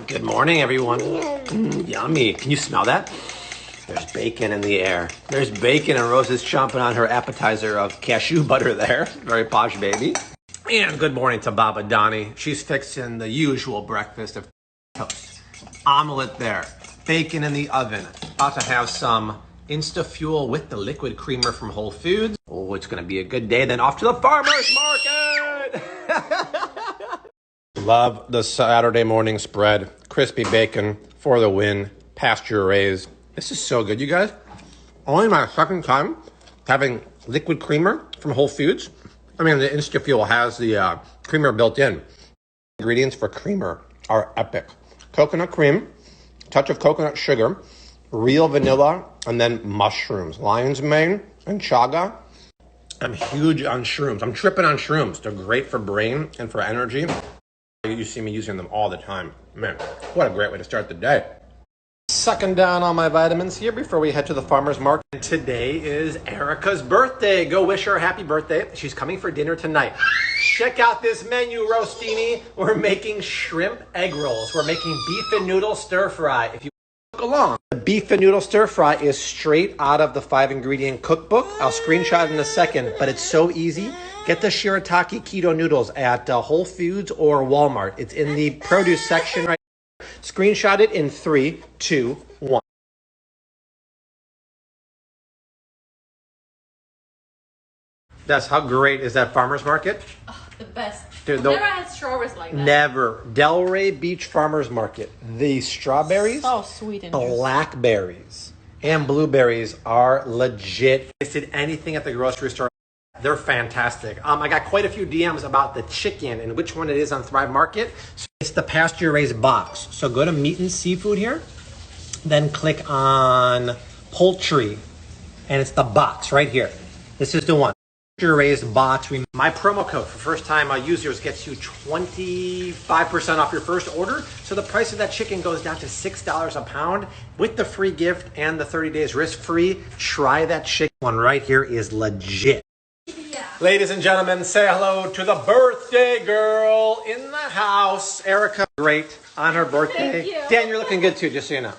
Good morning, everyone. Yummy. Can you smell that? There's bacon in the air. There's bacon, and Rose is chomping on her appetizer of cashew butter there. Very posh baby. And good morning to Baba Donnie. She's fixing the usual breakfast of toast. Omelet there. Bacon in the oven. About to have some Insta-Fuel with the liquid creamer from Whole Foods. Oh, it's going to be a good day. Then off to the farmer's market. Love the Saturday morning spread. Crispy bacon for the win. Pasture raised. This is so good, you guys. Only my second time having liquid creamer from Whole Foods. I mean, the Insta-Fuel has the creamer built in. Ingredients for creamer are epic. Coconut cream, touch of coconut sugar, real vanilla, and then mushrooms. Lion's mane and chaga. I'm huge on shrooms. I'm tripping on shrooms. They're great for brain and for energy. You see me using them all the time. Man, what a great way to start the day. Sucking down all my vitamins here before we head to the farmer's market. And today is Erica's birthday. Go wish her a happy birthday. She's coming for dinner tonight. Check out this menu, Rostini. We're making shrimp egg rolls. We're making beef and noodle stir fry. If you look along, the beef and noodle stir fry is straight out of the 5-ingredient cookbook. I'll screenshot it in a second, but it's so easy. Get the shirataki keto noodles at Whole Foods or Walmart. It's in the produce section right now. Screenshot it in 3, 2, 1. That's how great is that farmer's market? Oh, the best. Dude, I've never had strawberries like that. Never. Delray Beach Farmer's Market. The strawberries, so sweet and blackberries, and blueberries are legit. Tasted anything at the grocery store. They're fantastic. I got quite a few DMs about the chicken and which one it is on Thrive Market. So it's the pasture raised box. So go to meat and seafood here, then click on poultry, and it's the box right here. This is the one. Pasture raised box. My promo code for first time users gets you 25% off your first order. So the price of that chicken goes down to $6 a pound with the free gift and the 30 days risk free. Try that chicken one right here is legit. Ladies and gentlemen, say hello to the birthday girl in the house. Erica, great on her birthday. Thank you. Dan, you're looking good too, just so you know.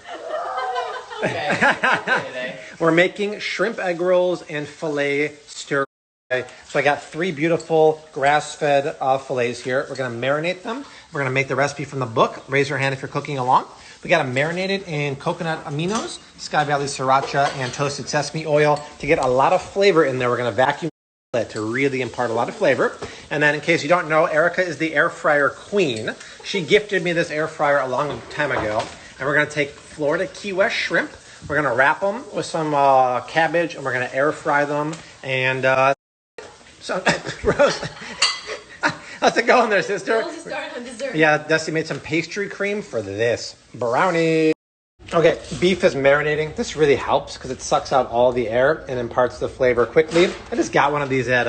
Okay. We're making shrimp egg rolls and filet stir fry. So I got 3 beautiful grass-fed fillets here. We're going to marinate them. We're going to make the recipe from the book. Raise your hand if you're cooking along. We got to marinate it in coconut aminos, Sky Valley sriracha, and toasted sesame oil to get a lot of flavor in there. We're going to vacuum to really impart a lot of flavor. And then in case you don't know, Erica is the air fryer queen. She gifted me this air fryer a long time ago. And we're going to take Florida Key West shrimp. We're going to wrap them with some cabbage, and we're going to air fry them. And so, Rose, how's it going there, sister? Rose is starting on dessert. Yeah, Dusty made some pastry cream for this brownie. Okay, beef is marinating. This really helps because it sucks out all the air and imparts the flavor quickly. I just got one of these at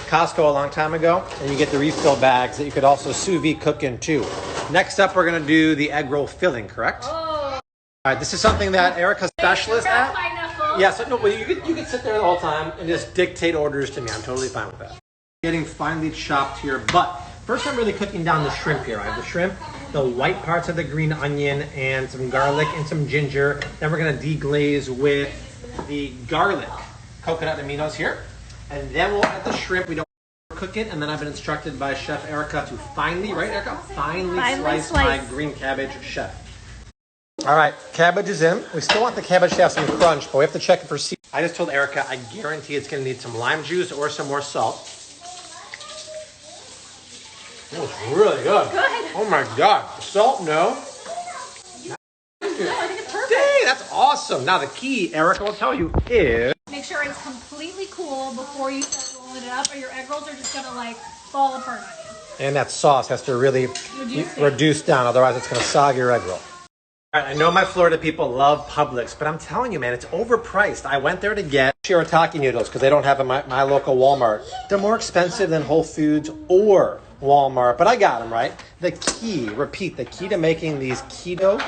Costco a long time ago, and you get the refill bags that you could also sous vide cook in too. Next up, we're going to do the egg roll filling, correct? Oh. All right, this is something that Erica's specialist at. Pineapple. Yeah, so no, well, you could sit there the whole time and just dictate orders to me. I'm totally fine with that. Getting finely chopped here, but first I'm really cooking down the shrimp here. I have the shrimp, the white parts of the green onion, and some garlic and some ginger. Then we're going to deglaze with the garlic coconut aminos here. And then we'll add the shrimp. We don't cook it. And then I've been instructed by Chef Erica to finely, right, Erica? Finely slice my green cabbage, chef. All right, cabbage is in. We still want the cabbage to have some crunch, but we have to check it for seed. I just told Erica I guarantee it's going to need some lime juice or some more salt. Oh, it's really good. Good. Oh my God. Salt, no. No, I think it's perfect. Dang, that's awesome. Now the key, Erica will tell you, is Make sure it's completely cool before you start rolling it up, or your egg rolls are just gonna like fall apart on you. and that sauce has to really reduce down, otherwise it's going to sog your egg roll. All right, I know my Florida people love Publix, but I'm telling you, man, it's overpriced. I went there to get shirataki noodles because they don't have them at my local Walmart. They're more expensive than Whole Foods or Walmart, but I got them, right? The key to making these keto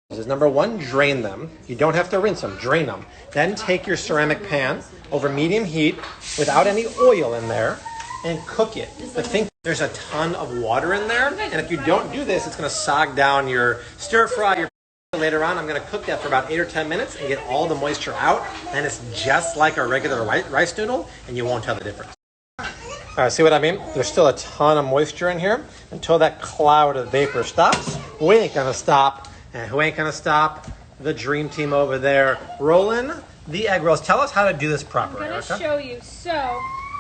is number one, drain them. You don't have to rinse them, drain them. Then take your ceramic pan over medium heat without any oil in there and cook it. The thing, there's a ton of water in there, and if you don't do this, it's gonna sog down your stir fry, your later on. I'm gonna cook that for about 8 or 10 minutes and get all the moisture out. Then it's just like a regular rice noodle, and you won't tell the difference. All right, see what I mean? There's still a ton of moisture in here until that cloud of vapor stops. We ain't gonna stop. And who ain't gonna stop? The dream team over there, rolling the egg rolls. Tell us how to do this properly, I'm gonna Erica. show you. So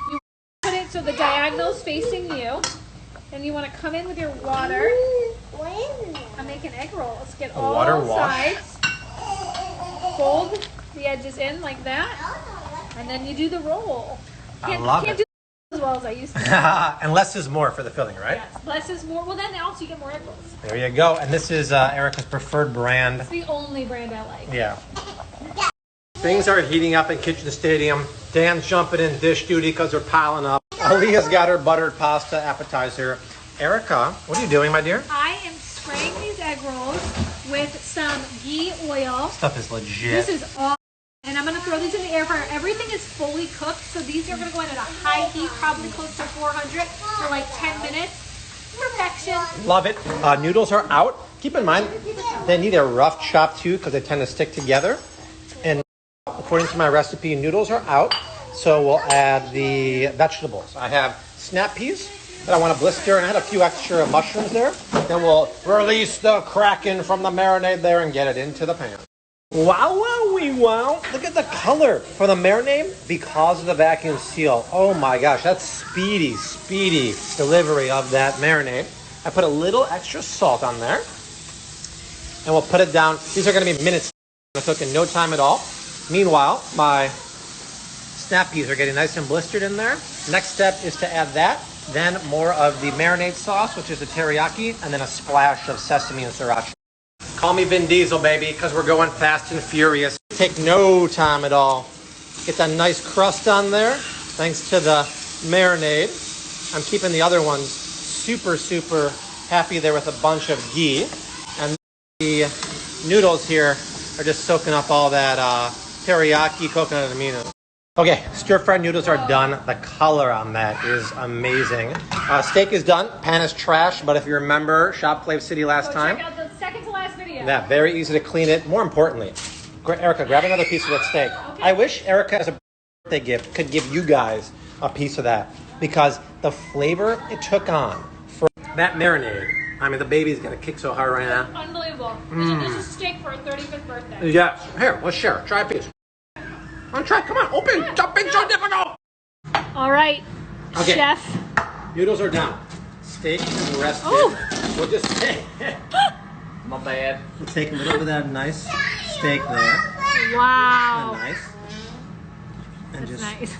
you put it so the diagonal's facing you. Then you wanna come in with your water. I'm making egg rolls. Get all water wash. sides. Fold the edges in like that. And then you do the roll. I love can't it. do as well as I used to. And less is more for the filling, right? Yes, less is more. Well, then also you get more egg rolls. There you go. And this is Erica's preferred brand. It's the only brand I like. Yeah. Things are heating up in Kitchen Stadium. Dan's jumping in dish duty because they're piling up. Aaliyah's got her buttered pasta appetizer. Erica, what are you doing, my dear? I am spraying these egg rolls with some ghee oil. Stuff is legit. This is all. And I'm going to throw these in the air fryer. Everything is fully cooked, so these are going to go in at a high heat, probably close to 400 for like 10 minutes. Perfection. Love it. Noodles are out. Keep in mind, they need a rough chop too because they tend to stick together. And according to my recipe, noodles are out. So we'll add the vegetables. I have snap peas that I want to blister, and I had a few extra mushrooms there. Then we'll release the Kraken from the marinade there and get it into the pan. Wow, wow. Look at the color for the marinade because of the vacuum seal. Oh my gosh, that's speedy delivery of that marinade. I put a little extra salt on there. And we'll put it down. These are going to be minutes. It's going to cook in no time at all. Meanwhile, my snap peas are getting nice and blistered in there. Next step is to add that. Then more of the marinade sauce, which is the teriyaki, and then a splash of sesame and sriracha. Call me Vin Diesel, baby, because we're going fast and furious. Take no time at all. Get that nice crust on there, thanks to the marinade. I'm keeping the other ones super happy there with a bunch of ghee. And the noodles here are just soaking up all that teriyaki coconut amino. Okay, stir-fried noodles are done. The color on that is amazing. Steak is done. Pan is trash, but if you remember Shop FlavCity last time. Check out the second to last video. Yeah, very easy to clean it. More importantly, Erica, grab another piece of that steak. Okay. I wish Erica, as a birthday gift, could give you guys a piece of that because the flavor it took on for that marinade. I mean, the baby's gonna kick so hard right now. Unbelievable. This is steak for a 35th birthday. Yeah. Here, let's share. Try a piece. Try. Come on, open. Stop being so difficult. All right, okay. Chef. Noodles are down. Steak is rested. Oh. We'll just my bad. We'll take a little bit of that nice steak there. Wow. Nice. And That's just nice.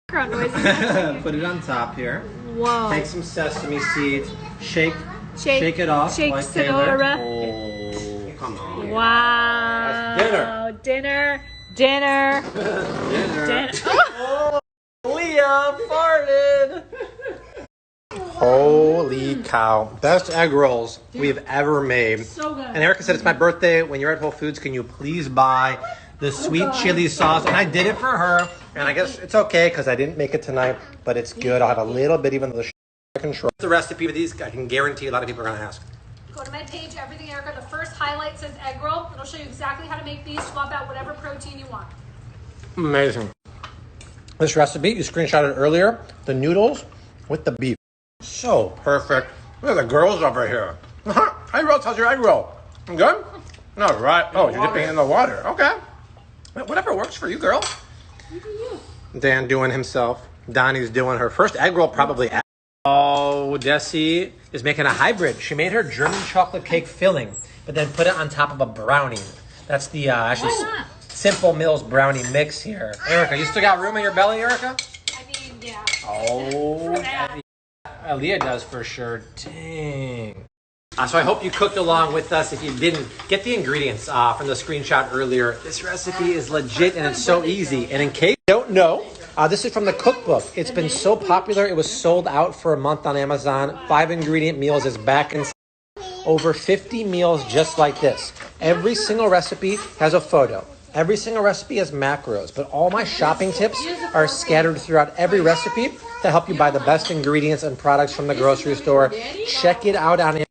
Background noises. put it on top here. Whoa. Take some sesame seeds. Shake it off. Shake like Sonora. Taylor. Oh, come on. Wow. That's dinner. Dinner. Oh, Leah farted. Holy cow. Best egg rolls we've ever made. So good. And Erica said, it's my birthday. When you're at Whole Foods, can you please buy the sweet chili sauce? And I did it for her. And I guess it's okay because I didn't make it tonight, but it's good. I'll have a little bit even though the control. The recipe for these, I can guarantee a lot of people are going to ask. Go to my page, Everything Erica. The first highlight says egg roll. It'll show you exactly how to make these. Swap out whatever protein you want. Amazing. This recipe, you screenshotted earlier, the noodles with the beef. So perfect. Look at the girls over here. Egg rolls, how's your egg roll? Good? No, right. Oh, you're dipping it in the water. Okay. Whatever works for you, girl. You do you. Dan doing himself. Donnie's doing her first egg roll probably. Oh, Desi is making a hybrid. She made her German chocolate cake filling, but then put it on top of a brownie. That's the actually Simple Mills brownie mix here. Erica, you still got room in your belly, Erica? I mean, yeah. Oh, Aaliyah does for sure. Dang. So I hope you cooked along with us. If you didn't, get the ingredients from the screenshot earlier. This recipe is legit and it's so easy. And in case you don't know, this is from the cookbook. It's been so popular. It was sold out for a month on Amazon. 5 ingredient meals is back in over 50 meals just like this. Every single recipe has a photo. Every single recipe has macros, but all my shopping tips are scattered throughout every recipe to help you buy the best ingredients and products from the grocery store. Check it out on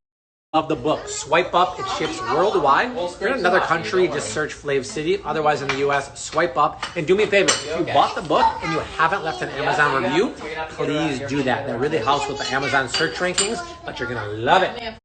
of the book. Swipe up, it ships worldwide. If you're in another country, just search FlavCity. Otherwise, in the US, swipe up. And do me a favor, if you bought the book and you haven't left an Amazon review, please do that. That really helps with the Amazon search rankings, but you're gonna love it.